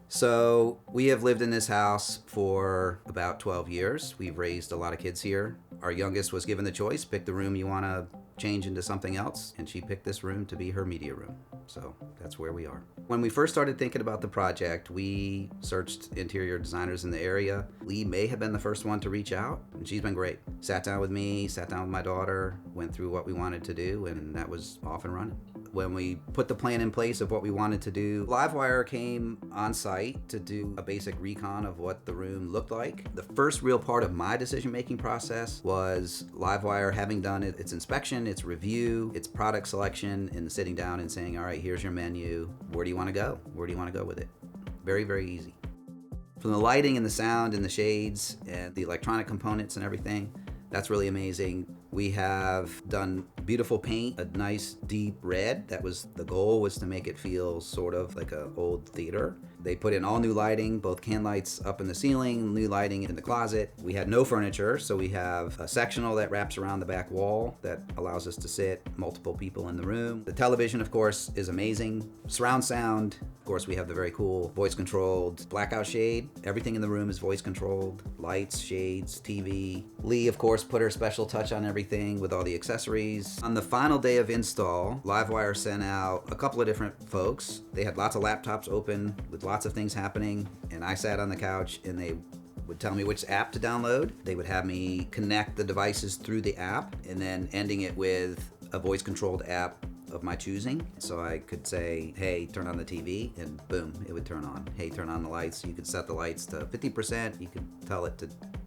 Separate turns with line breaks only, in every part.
So we have lived in this house for about 12 years. We've raised a lot of kids here. Our youngest was given the choice, pick the room you want to change into something else, and she picked this room to be her media room. So that's where we are. When we first started thinking about the project, we searched interior designers in the area. Lee may have been the first one to reach out, and she's been great. Sat down with me, sat down with my daughter, went through what we wanted to do, and that was off and running. When we put the plan in place of what we wanted to do, Livewire came on site to do a basic recon of what the room looked like. The first real part of my decision-making process was Livewire having done its inspection, its review, its product selection, and sitting down and saying, all right, here's your menu. Where do you want to go? Where do you want to go with it? Very, very easy. From the lighting and the sound and the shades and the electronic components and everything, that's really amazing. We have done beautiful paint, a nice deep red. That was the goal, was to make it feel sort of like an old theater. They put in all new lighting, both can lights up in the ceiling, new lighting in the closet. We had no furniture, so we have a sectional that wraps around the back wall that allows us to sit multiple people in the room. The television, of course, is amazing. Surround sound. Of course, we have the very cool voice-controlled blackout shade. Everything in the room is voice-controlled. Lights, shades, TV. Lee, of course, put her special touch on everything with all the accessories. On the final day of install, Livewire sent out a couple of different folks. They had lots of laptops open with lots of things happening, and I sat on the couch and they would tell me which app to download. They would have me connect the devices through the app, and then ending it with a voice-controlled app of my choosing. So I could say, hey, turn on the TV, and boom, it would turn on. Hey, turn on the lights. You could set the lights to 50%. You could tell it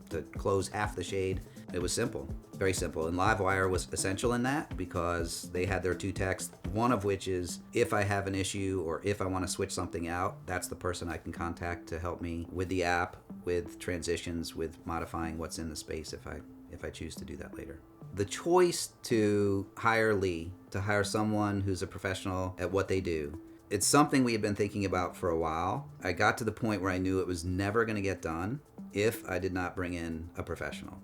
to close half the shade. It was simple, very simple. And Livewire was essential in that because they had their two techs, one of which is if I have an issue or if I want to switch something out, that's the person I can contact to help me with the app, with transitions, with modifying what's in the space if I choose to do that later. The choice to hire Lee, to hire someone who's a professional at what they do, it's something we had been thinking about for a while. I got to the point where I knew it was never going to get done if I did not bring in a professional.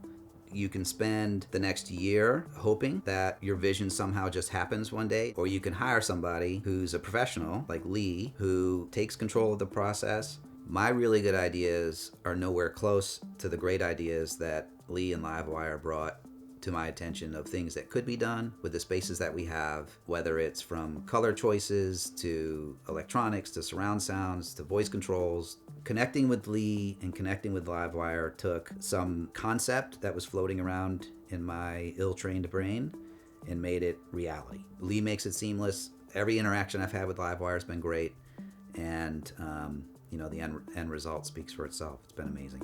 You can spend the next year hoping that your vision somehow just happens one day, or you can hire somebody who's a professional like Lee who takes control of the process. My really good ideas are nowhere close to the great ideas that Lee and Livewire brought to my attention of things that could be done with the spaces that we have, whether it's from color choices to electronics to surround sounds to voice controls. Connecting with Lee and connecting with Livewire took some concept that was floating around in my ill-trained brain and made it reality. Lee makes it seamless. Every interaction I've had with Livewire has been great, and the end result speaks for itself. It's been amazing.